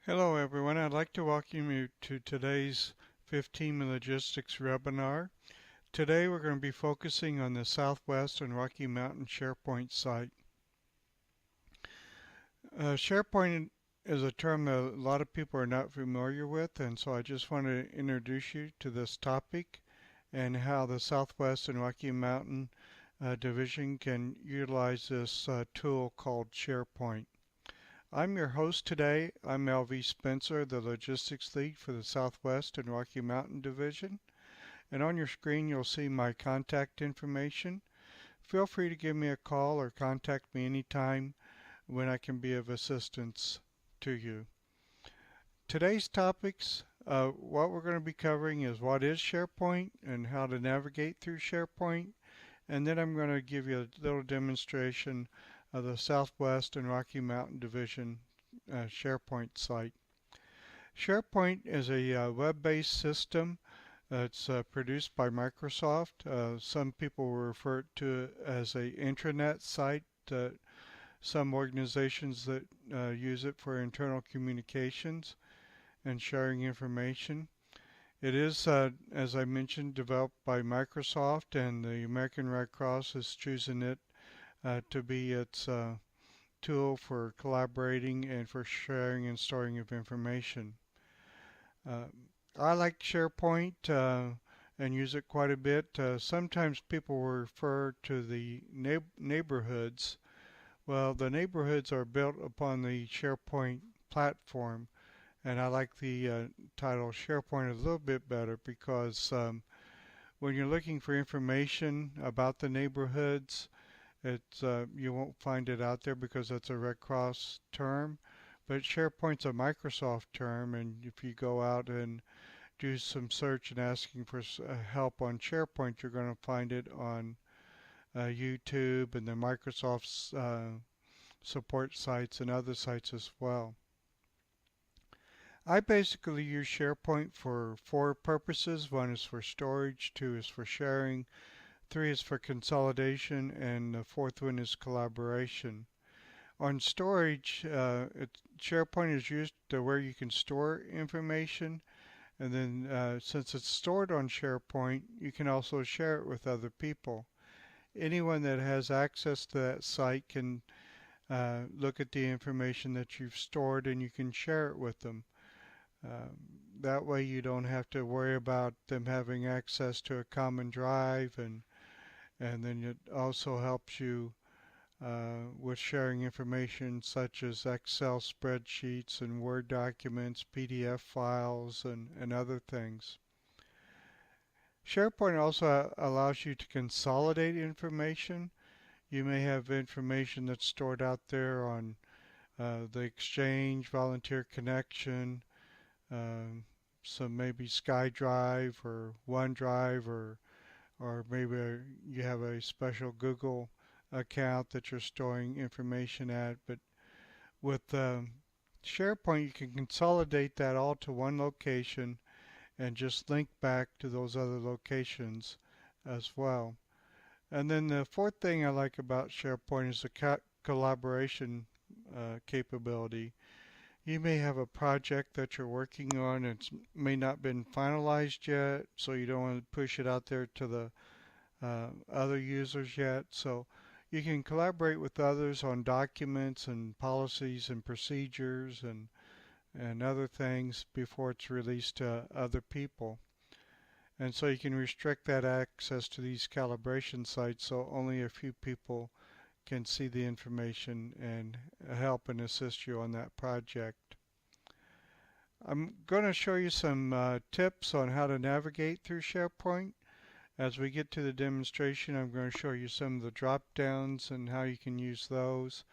Hello everyone, I'd like to welcome you to today's 15 Logistics webinar. Today we're going to be focusing on the Southwest and Rocky Mountain SharePoint site. SharePoint is a term that a lot of people are not familiar with, and so I just want to introduce you to this topic and how the Southwest and Rocky Mountain division can utilize this tool called SharePoint. I'm your host today. I'm LV Spencer, the Logistics Lead for the Southwest and Rocky Mountain Division. And on your screen you'll see my contact information. Feel free to give me a call or contact me anytime when I can be of assistance to you. Today's topics, what we're going to be covering is what is SharePoint and how to navigate through SharePoint. And then I'm going to give you a little demonstration of the Southwest and Rocky Mountain Division SharePoint site. SharePoint is a web-based system that's produced by Microsoft. Some people refer to it as a intranet site. Some organizations that use it for internal communications and sharing information. It is, as I mentioned, developed by Microsoft, and the American Red Cross has chosen it to be its tool for collaborating and for sharing and storing of information. I like SharePoint and use it quite a bit. Sometimes people refer to the neighborhoods. Well, the neighborhoods are built upon the SharePoint platform, and I like the title SharePoint a little bit better because when you're looking for information about the neighborhoods, you won't find it out there because that's a Red Cross term. But SharePoint's a Microsoft term, and if you go out and do some search and asking for help on SharePoint, you're going to find it on YouTube and the Microsoft's support sites and other sites as well. I basically use SharePoint for 4 purposes. 1 is for storage, 2 is for sharing, 3 is for consolidation, and the 4th one is collaboration. On storage, SharePoint is used to where you can store information, and then since it's stored on SharePoint, you can also share it with other people. Anyone that has access to that site can look at the information that you've stored, and you can share it with them. That way you don't have to worry about them having access to a common drive, and then it also helps you with sharing information such as Excel spreadsheets and Word documents, PDF files, and other things. SharePoint also allows you to consolidate information. You may have information that's stored out there on the Exchange, Volunteer Connection, some maybe SkyDrive or OneDrive, or maybe you have a special Google account that you're storing information at. But with SharePoint, you can consolidate that all to one location and just link back to those other locations as well. And then the 4th thing I like about SharePoint is the collaboration capability. You may have a project that you're working on and it may not been finalized yet, so you don't want to push it out there to the other users yet. So you can collaborate with others on documents and policies and procedures and other things before it's released to other people. And so you can restrict that access to these calibration sites so only a few people can see the information and help and assist you on that project. I'm going to show you some tips on how to navigate through SharePoint. As we get to the demonstration, I'm going to show you some of the drop downs and how you can use those,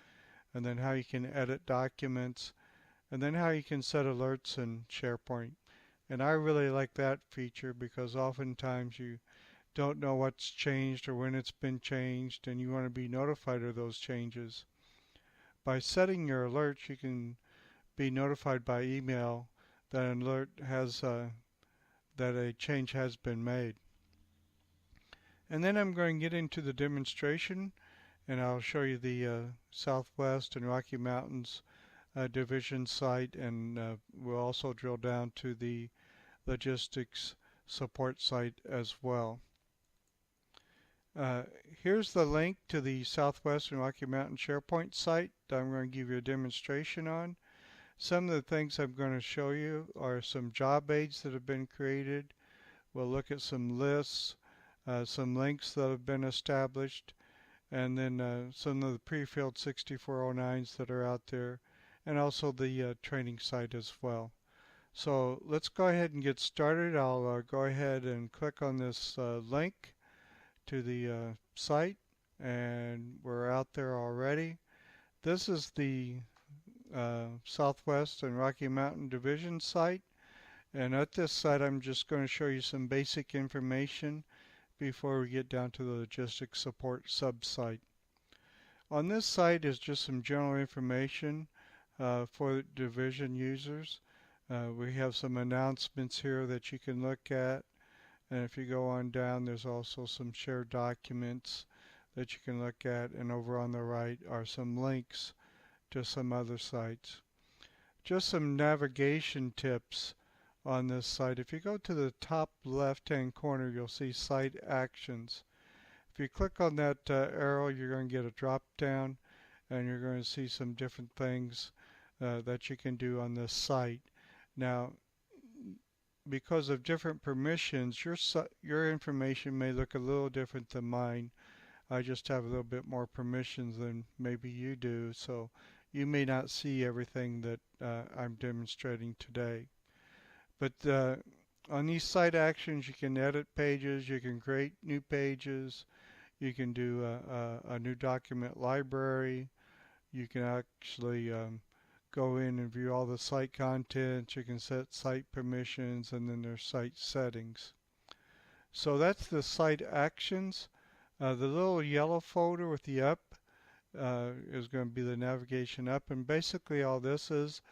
and then how you can edit documents, and then how you can set alerts in SharePoint. And I really like that feature because oftentimes you don't know what's changed or when it's been changed, and you want to be notified of those changes. By setting your alerts, you can be notified by email that an alert has that a change has been made. And then I'm going to get into the demonstration, and I'll show you the Southwest and Rocky Mountains division site, and we'll also drill down to the logistics support site as well. Uh, Here's the link to the Southwestern Rocky Mountain SharePoint site that I'm going to give you a demonstration on. Some of the things I'm going to show you are some job aids that have been created. We'll look at some lists, some links that have been established, and then some of the pre-filled 6409s that are out there, and also the training site as well. So let's go ahead and get started. I'll go ahead and click on this link to the site, and we're out there already. This is the Southwest and Rocky Mountain Division site, and at this site I'm just going to show you some basic information before we get down to the logistics support sub-site. On this site is just some general information for division users. We have some announcements here that you can look at, and if you go on down there's also some shared documents that you can look at, and over on the right are some links to some other sites. Just some navigation tips on this site. If you go to the top left hand corner you'll see site actions. If you click on that arrow you're going to get a drop down, and you're going to see some different things that you can do on this site. Now, because of different permissions, your information may look a little different than mine. I just have a little bit more permissions than maybe you do, so you may not see everything that I'm demonstrating today. But on these site actions you can edit pages, you can create new pages, you can do a new document library, you can actually go in and view all the site contents, you can set site permissions, and then there's site settings. So that's the site actions. The little yellow folder with the up is going to be the navigation up, and basically all this is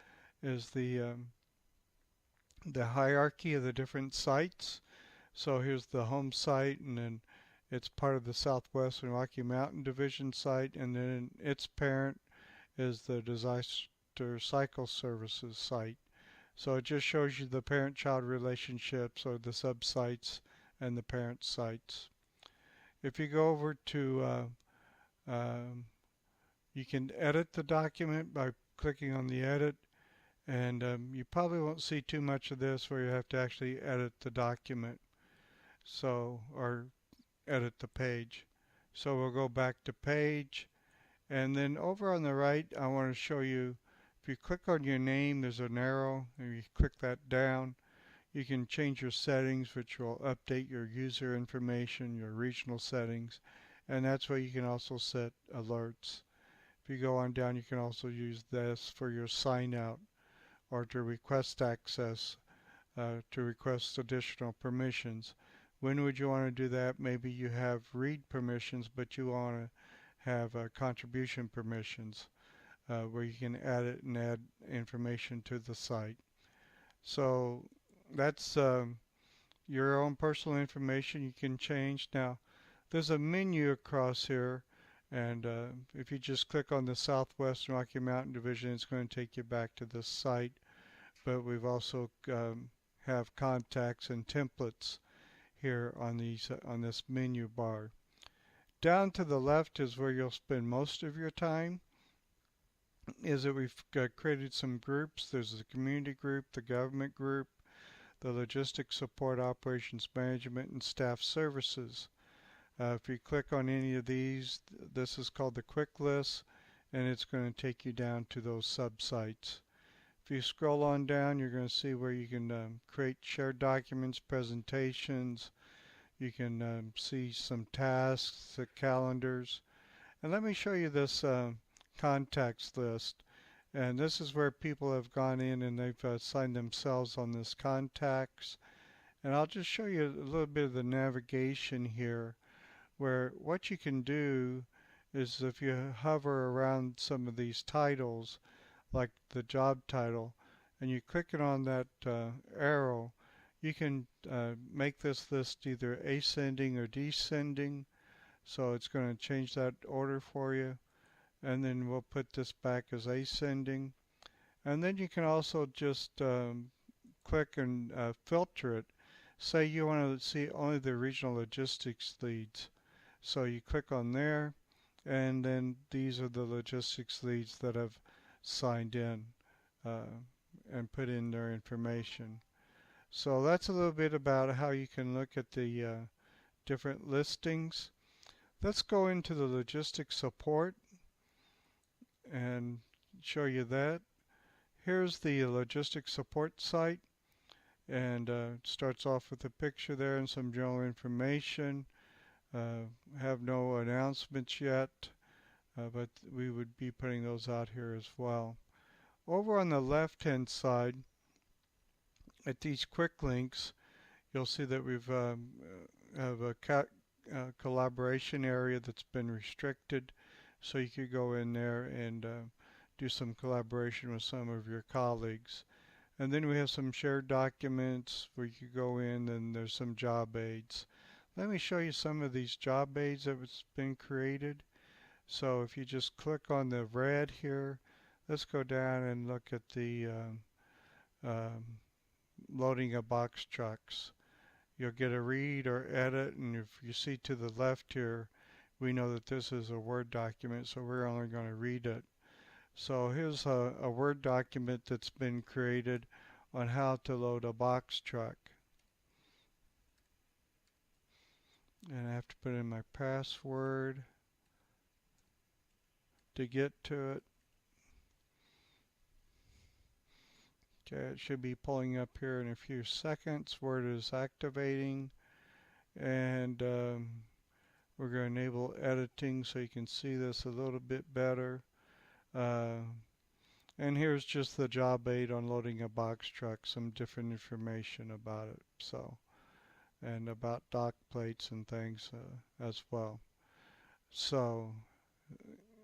the hierarchy of the different sites. So here's the home site, and then it's part of the Southwestern Rocky Mountain Division site, and then its parent is the Disaster Cycle Services site. So it just shows you the parent-child relationships, or the sub-sites and the parent sites. If you go over to, you can edit the document by clicking on the edit, and you probably won't see too much of this where you have to actually edit the document, or edit the page. So we'll go back to page, and then over on the right I want to show you, if you click on your name there's an arrow, and you click that down, you can change your settings, which will update your user information, your regional settings, and that's where you can also set alerts. If you go on down you can also use this for your sign out, or to request access, to request additional permissions. When would you want to do that? Maybe you have read permissions, but you want to have contribution permissions, where you can add it and add information to the site. So that's your own personal information you can change. Now, there's a menu across here, and if you just click on the Southwestern Rocky Mountain Division, it's going to take you back to this site. But we've also have contacts and templates here on this menu bar. Down to the left is where you'll spend most of your time. We've created some groups. There's the community group, the government group, the logistics support, operations management, and staff services. If you click on any of these, this is called the quick list, and it's going to take you down to those sub-sites. If you scroll on down, you're going to see where you can create shared documents, presentations. You can see some tasks, the calendars. And let me show you this contacts list. And this is where people have gone in and they've assigned themselves on this contacts. And I'll just show you a little bit of the navigation here, where what you can do is if you hover around some of these titles, like the job title, and you click it on that arrow, you can make this list either ascending or descending. So it's going to change that order for you, and then we'll put this back as ascending. And then you can also just click and filter it. Say you want to see only the regional logistics leads. So you click on there, and then these are the logistics leads that have signed in uh, and put in their information. So that's a little bit about how you can look at the different listings. Let's go into the logistics support and show you that. Here's the logistics support site, and it starts off with a picture there and some general information. Have no announcements yet, but we would be putting those out here as well. Over on the left hand side, at these quick links, you'll see that we've have a collaboration area that's been restricted, so you could go in there and do some collaboration with some of your colleagues. And then we have some shared documents where you could go in, and there's some job aids. Let me show you some of these job aids that has been created. So if you just click on the red here, let's go down and look at the um, loading of box trucks. You'll get a read or edit, and if you see to the left here, we know that this is a Word document, so we're only going to read it. So here's a Word document that's been created on how to load a box truck. And I have to put in my password to get to it. Okay, it should be pulling up here in a few seconds. Word is activating, and we're going to enable editing so you can see this a little bit better. And here's just the job aid on loading a box truck, some different information about it, so, and about dock plates and things as well. So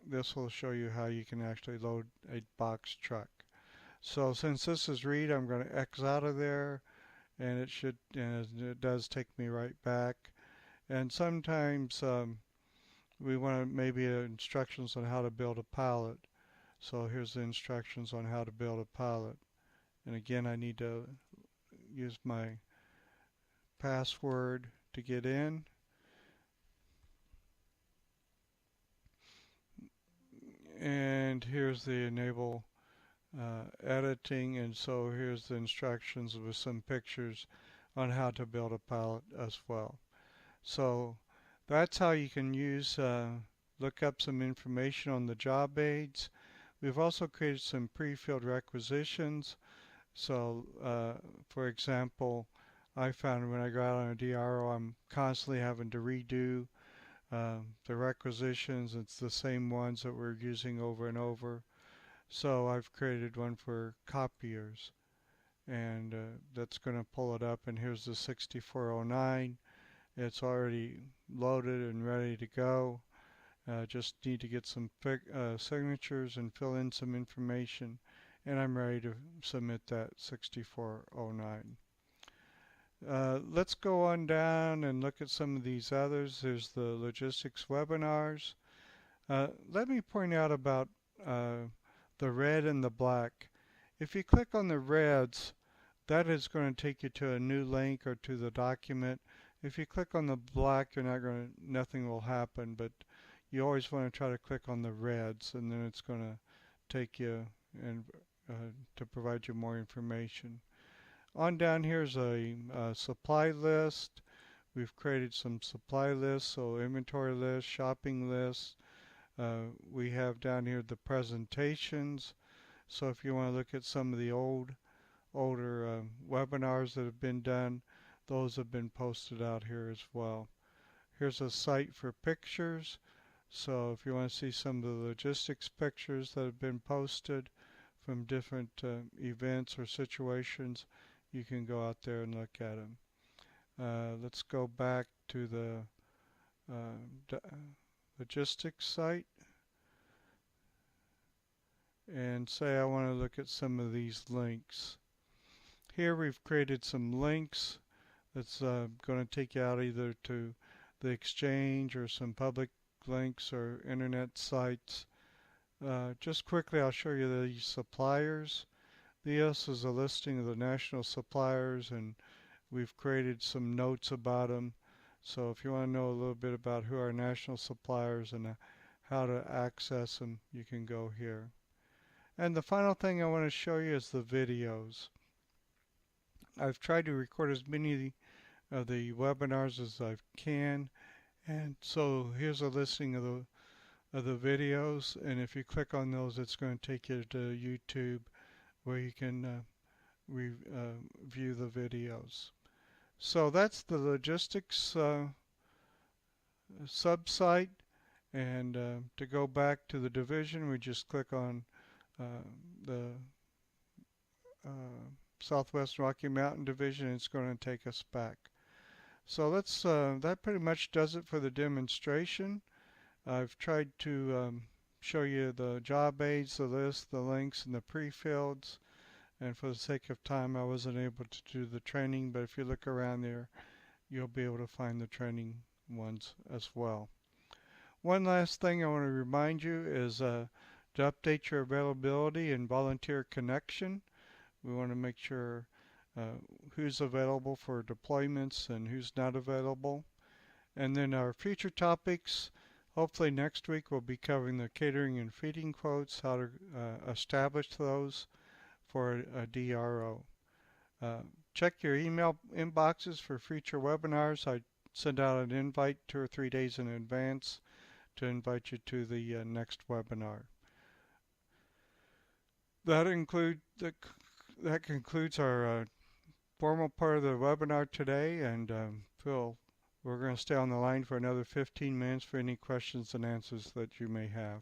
this will show you how you can actually load a box truck. So since this is read, I'm going to X out of there, and it does take me right back. And sometimes we want maybe instructions on how to build a pallet. So here's the instructions on how to build a pallet. And again, I need to use my password to get in. And here's the enable editing, and so here's the instructions with some pictures on how to build a pallet as well. So that's how you can use look up some information on the job aids. We've also created some pre-filled requisitions. So for example, I found when I go out on a DRO, I'm constantly having to redo the requisitions. It's the same ones that we're using over and over. So I've created one for copiers, and that's going to pull it up, and here's the 6409. It's already loaded and ready to go. Just need to get some signatures and fill in some information, and I'm ready to submit that 6409. Let's go on down and look at some of these others. There's the logistics webinars. Let me point out about the red and the black. If you click on the reds, that is going to take you to a new link or to the document. If you click on the black, nothing will happen, but you always want to try to click on the reds, and then it's going to take you and to provide you more information. On down here's a supply list. We've created some supply lists, so inventory lists, shopping lists. We have down here the presentations. So if you want to look at some of the older webinars that have been done, those have been posted out here as well. Here's a site for pictures. So if you want to see some of the logistics pictures that have been posted from different events or situations, you can go out there and look at them. Let's go back to the logistics site and say I want to look at some of these links. Here we've created some links that's going to take you out either to the exchange or some public links or internet sites. Just quickly, I'll show you the suppliers. This is a listing of the national suppliers, and we've created some notes about them. So if you want to know a little bit about who our national suppliers and how to access them, you can go here. And the final thing I want to show you is the videos. I've tried to record as many of the webinars as I can, and so here's a listing of the videos, and if you click on those, it's going to take you to YouTube where you can view the videos. So that's the logistics sub-site, and to go back to the division, we just click on the Southwest Rocky Mountain Division, and it's going to take us back. So that pretty much does it for the demonstration. I've tried to show you the job aids, the list, the links, and the pre-fields. And for the sake of time, I wasn't able to do the training, but if you look around there, you'll be able to find the training ones as well. One last thing I want to remind you is to update your availability and volunteer connection. We want to make sure who's available for deployments and who's not available. And then our future topics, hopefully next week we'll be covering the catering and feeding quotes, how to establish those for a DRO. Check your email inboxes for future webinars. I send out an invite 2 or 3 days in advance to invite you to the next webinar. That concludes our formal part of the webinar today, and Phil, we're going to stay on the line for another 15 minutes for any questions and answers that you may have.